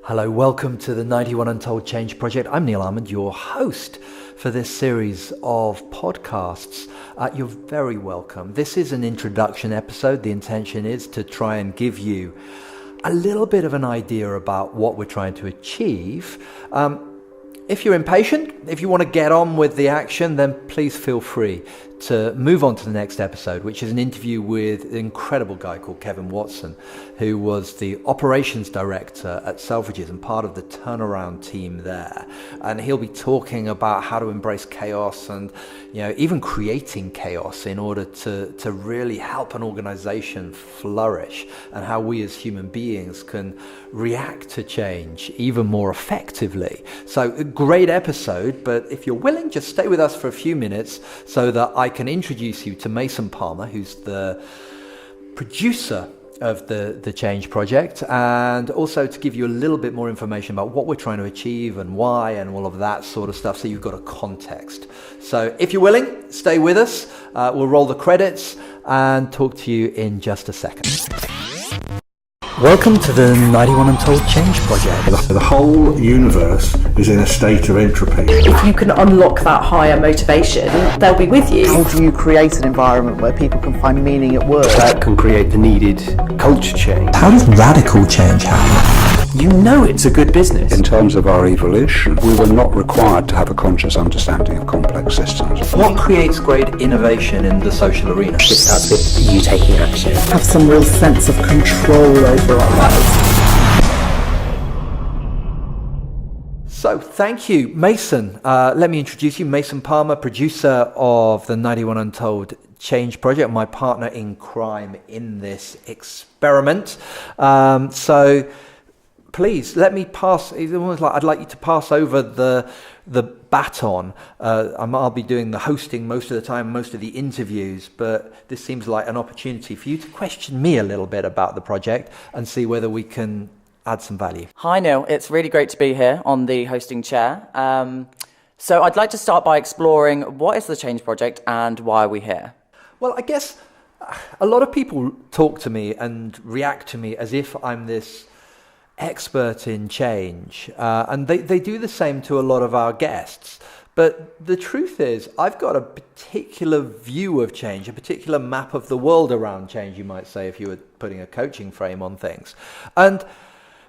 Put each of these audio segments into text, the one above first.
Hello, welcome to the 91 Untold Change Project. I'm Neil Almond, your host for this series of podcasts. You're very welcome. This is an introduction episode. The intention is to try and give you a little bit of an idea about what we're trying to achieve. If you're impatient, if you want to get on with the action, then please feel free to move on to the next episode, which is an interview with an incredible guy called Kevin Watson, who was the operations director at Selfridges and part of the turnaround team there. And he'll be talking about how to embrace chaos and, even creating chaos in order to really help an organization flourish, and how we as human beings can react to change even more effectively. So a great episode, but if you're willing, just stay with us for a few minutes so that I can introduce you to Mason Palmer, who's the producer of the Change Project, and also to give you a little bit more information about what we're trying to achieve and why and all of that sort of stuff, so you've got a context. So if you're willing, stay with us. We'll roll the credits and talk to you in just a second. Welcome to the 91 Untold Change Project. The whole universe is in a state of entropy. If you can unlock that higher motivation, they'll be with you. How do you create an environment where people can find meaning at work? That can create the needed culture change. How does radical change happen? You know it's a good business. In terms of our evolution, we were not required to have a conscious understanding of complex systems. What creates great innovation in the social arena? It starts with you taking action. Have some real sense of control over our lives. So thank you, Mason. Let me introduce you, Mason Palmer, producer of the 91 Untold Change Project, my partner in crime in this experiment. So please let me pass. It's almost like I'd like you to pass over the baton. I'll be doing the hosting most of the time, most of the interviews, but this seems like an opportunity for you to question me a little bit about the project and see whether we can add some value. Hi Neil, it's really great to be here on the hosting chair. So I'd like to start by exploring what is the Change Project and why are we here? Well, I guess a lot of people talk to me and react to me as if I'm this expert in change, and they do the same to a lot of our guests. But the truth is, I've got a particular view of change, a particular map of the world around change, you might say, if you were putting a coaching frame on things. And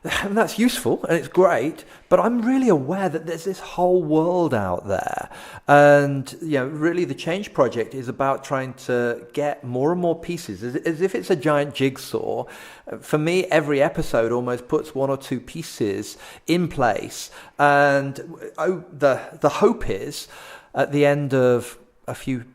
that's useful and it's great, but I'm really aware that there's this whole world out there. And, really the Change Project is about trying to get more and more pieces, as if it's a giant jigsaw. For me, every episode almost puts one or two pieces in place. And the hope is, at the end of a few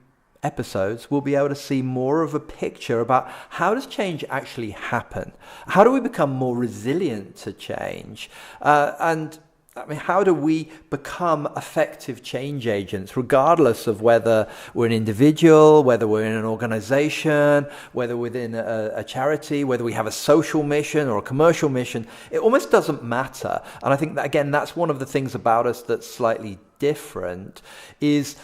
episodes, we'll be able to see more of a picture about how does change actually happen? How do we become more resilient to change? How do we become effective change agents, regardless of whether we're an individual, whether we're in an organization, whether within a charity, whether we have a social mission or a commercial mission? It almost doesn't matter. And I think that, again, that's one of the things about us that's slightly different, is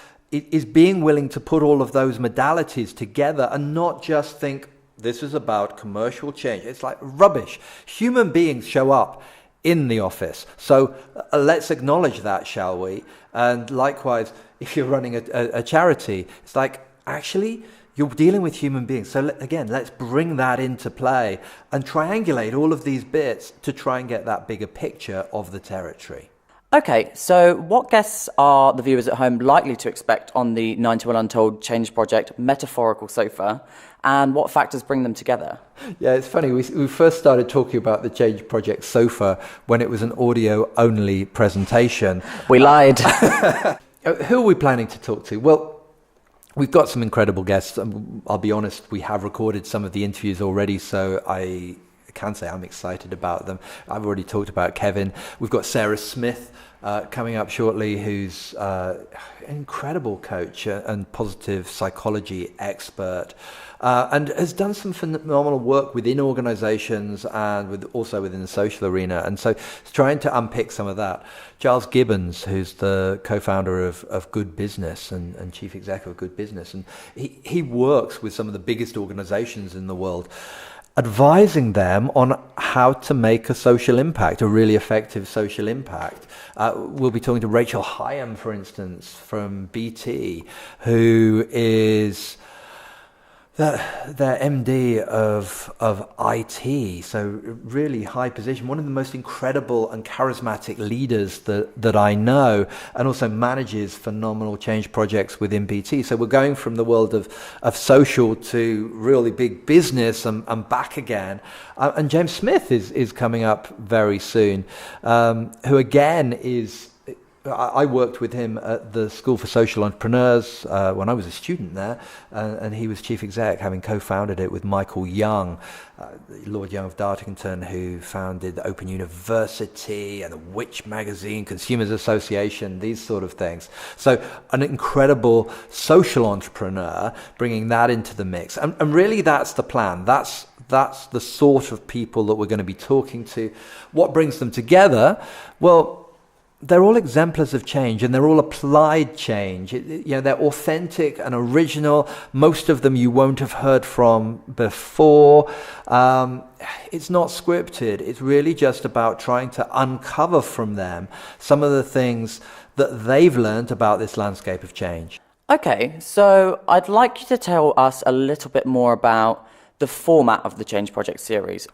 being willing to put all of those modalities together and not just think this is about commercial change. It's like rubbish. Human beings show up in the office. So let's acknowledge that, shall we? And likewise, if you're running a charity, it's like, actually, you're dealing with human beings. So let's bring that into play and triangulate all of these bits to try and get that bigger picture of the territory. Okay, so what guests are the viewers at home likely to expect on the 91 Untold Change Project metaphorical sofa, and what factors bring them together? Yeah, it's funny. We first started talking about the Change Project sofa when it was an audio-only presentation. We lied. Who are we planning to talk to? Well, we've got some incredible guests. I'll be honest, we have recorded some of the interviews already, so I can say I'm excited about them. I've already talked about Kevin. We've got Sarah Smith coming up shortly, who's an incredible coach and positive psychology expert, and has done some phenomenal work within organizations and also within the social arena. And so trying to unpick some of that. Giles Gibbons, who's the co-founder of Good Business and chief executive of Good Business, and he works with some of the biggest organizations in the world. advising them on how to make a social impact, a really effective social impact. We'll be talking to Rachel Hyam, for instance, from BT, who is their MD of IT, so really high position, one of the most incredible and charismatic leaders that I know, and also manages phenomenal change projects within BT. So we're going from the world of social to really big business and back again. And James Smith is coming up very soon, who again is... I worked with him at the School for Social Entrepreneurs when I was a student there, and he was chief exec, having co-founded it with Michael Young, Lord Young of Dartington, who founded the Open University and the Which Magazine, Consumers Association, these sort of things. So an incredible social entrepreneur, bringing that into the mix. And really that's the plan. That's the sort of people that we're going to be talking to. What brings them together? Well, they're all exemplars of change, and they're all applied change. They're authentic and original. Most of them you won't have heard from before. It's not scripted. It's really just about trying to uncover from them some of the things that they've learned about this landscape of change. Okay, so I'd like you to tell us a little bit more about the format of the Change Project series.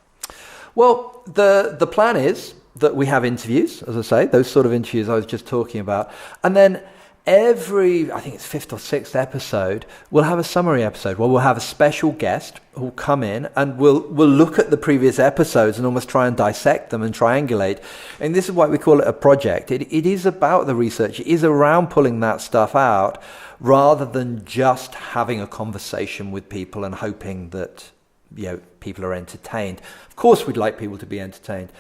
Well, the plan is that we have interviews, as I say, those sort of interviews I was just talking about. And then every, I think it's 5th or 6th episode, we'll have a summary episode where we'll have a special guest who'll come in and we'll look at the previous episodes and almost try and dissect them and triangulate. And this is why we call it a project. It is about the research. It is around pulling that stuff out rather than just having a conversation with people and hoping that people are entertained. Of course, we'd like people to be entertained.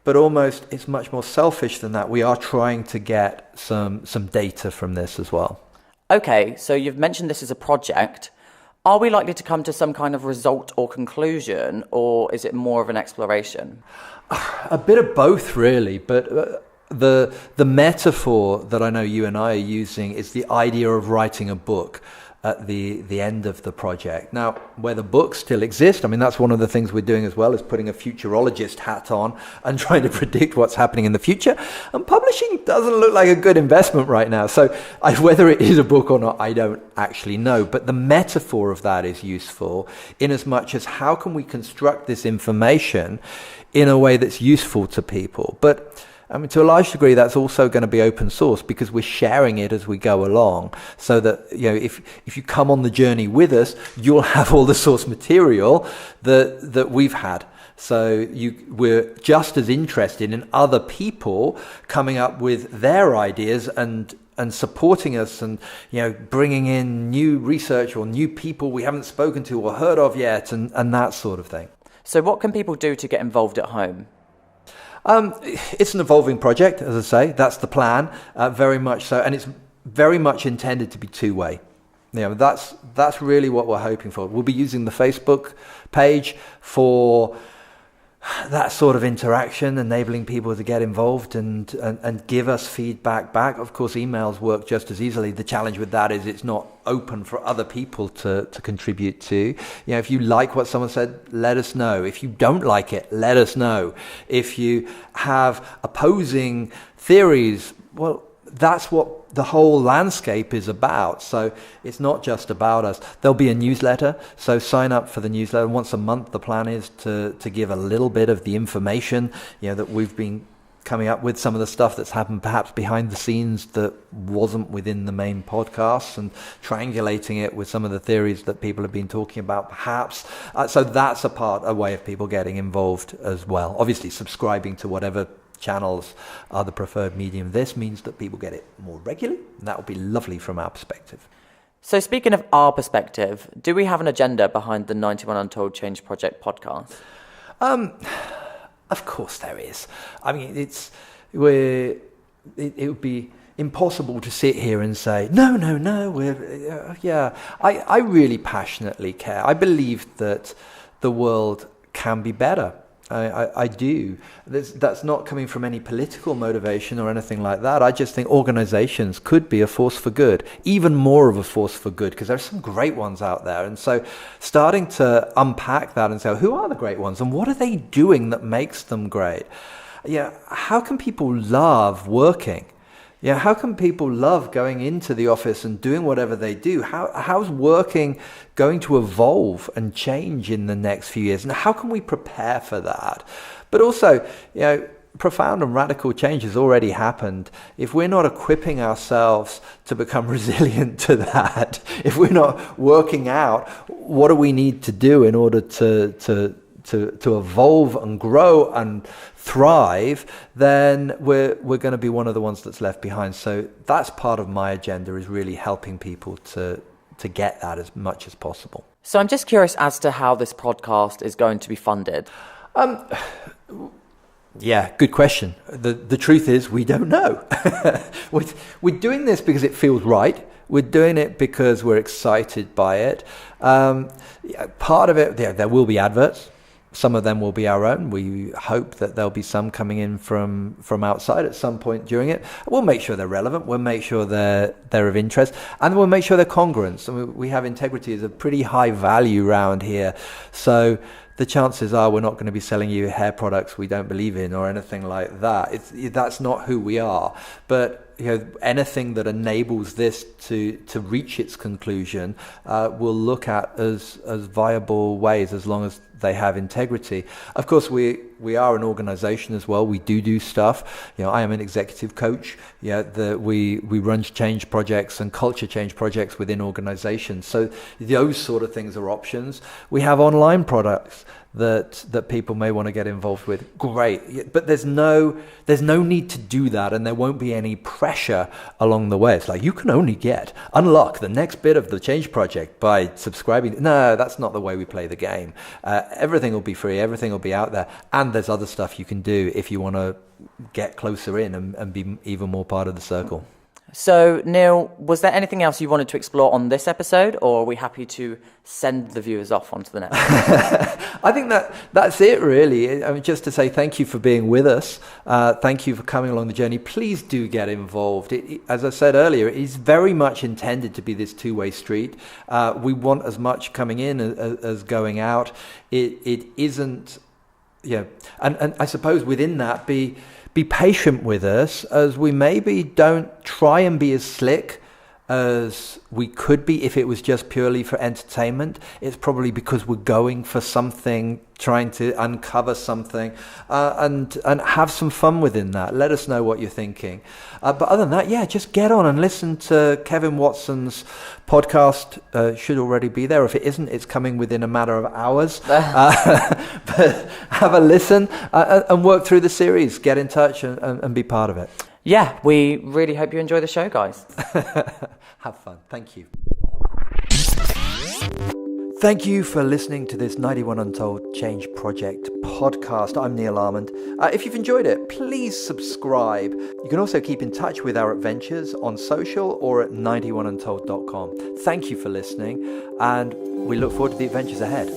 But almost it's much more selfish than that. We are trying to get some data from this as well. Okay, so you've mentioned this as a project. Are we likely to come to some kind of result or conclusion, or is it more of an exploration? A bit of both, really. But the metaphor that I know you and I are using is the idea of writing a book at the end of the project. Now, where the books still exist, I mean, that's one of the things we're doing as well, is putting a futurologist hat on and trying to predict what's happening in the future. And publishing doesn't look like a good investment right now. So whether it is a book or not, I don't actually know. But the metaphor of that is useful in as much as how can we construct this information in a way that's useful to people. But I mean, to a large degree, that's also going to be open source because we're sharing it as we go along, so that if you come on the journey with us, you'll have all the source material that we've had. So we're just as interested in other people coming up with their ideas and supporting us, and bringing in new research or new people we haven't spoken to or heard of yet, and that sort of thing. So, what can people do to get involved at home? It's an evolving project, as I say. That's the plan, very much so, and it's very much intended to be two-way. That's really what we're hoping for. We'll be using the Facebook page for that sort of interaction, enabling people to get involved and give us feedback back. Of course, emails work just as easily. The challenge with that is it's not open for other people to contribute to. If you like what someone said, let us know. If you don't like it, let us know. If you have opposing theories, well, that's what the whole landscape is about. So it's not just about us. There'll be a newsletter, so sign up for the newsletter. Once a month, the plan is to give a little bit of the information that we've been coming up with, some of the stuff that's happened perhaps behind the scenes that wasn't within the main podcasts, and triangulating it with some of the theories that people have been talking about perhaps. So that's a way of people getting involved as well. Obviously, subscribing to whatever channels are the preferred medium. This means that people get it more regularly, and that would be lovely from our perspective. So speaking of our perspective, do we have an agenda behind the 91 Untold Change Project podcast? Of course there is. I mean, it would be impossible to sit here and say, no, I really passionately care. I believe that the world can be better. I do. That's not coming from any political motivation or anything like that. I just think organizations could be a force for good, even more of a force for good, because there's some great ones out there. And so starting to unpack that and say, who are the great ones and what are they doing that makes them great? Yeah, how can people love working? Yeah, how can people love going into the office and doing whatever they do? How's working going to evolve and change in the next few years? And how can we prepare for that? But also, profound and radical change has already happened. If we're not equipping ourselves to become resilient to that, if we're not working out what do we need to do in order to evolve and grow and thrive, then we're going to be one of the ones that's left behind. So that's part of my agenda, is really helping people to get that as much as possible. So I'm just curious as to how this podcast is going to be funded. Yeah, good question. The truth is we don't know. We're doing this because it feels right. We're doing it because we're excited by it. Part of it, there will be adverts. Some of them will be our own. We hope that there'll be some coming in from outside at some point during it. We'll make sure they're relevant. We'll make sure they're of interest, and we'll make sure they're congruent. I mean, we have integrity as a pretty high value round here. So the chances are we're not going to be selling you hair products we don't believe in or anything like that. That's not who we are. But anything that enables this to reach its conclusion, we'll look at as viable ways, as long as they have integrity. Of course, we are an organization as well. We do stuff. I am an executive coach. We run change projects and culture change projects within organizations. So those sort of things are options. We have online products that people may want to get involved with. Great. But there's no need to do that, and there won't be any pressure along the way. It's like, you can only unlock the next bit of the change project by subscribing. No, that's not the way we play the game. Everything will be free, everything will be out there, and there's other stuff you can do if you want to get closer in and be even more part of the circle. So, Neil, was there anything else you wanted to explore on this episode, or are we happy to send the viewers off onto the next? I think that's it, really. I mean, just to say thank you for being with us. Thank you for coming along the journey. Please do get involved. As I said earlier, it is very much intended to be this two-way street. We want as much coming in as going out. It isn't, and I suppose within that, be patient with us, as we maybe don't try and be as slick as we could be if it was just purely for entertainment. It's probably because we're going for something, trying to uncover something, and have some fun within that. Let us know what you're thinking. But other than that, just get on and listen to Kevin Watson's podcast. Should already be there. If it isn't, it's coming within a matter of hours. But have a listen and work through the series. Get in touch and be part of it. Yeah, we really hope you enjoy the show, guys. Have fun. Thank you. Thank you for listening to this 91 Untold Change Project podcast. I'm Neil Almond. If you've enjoyed it, please subscribe. You can also keep in touch with our adventures on social or at 91untold.com. Thank you for listening, and we look forward to the adventures ahead.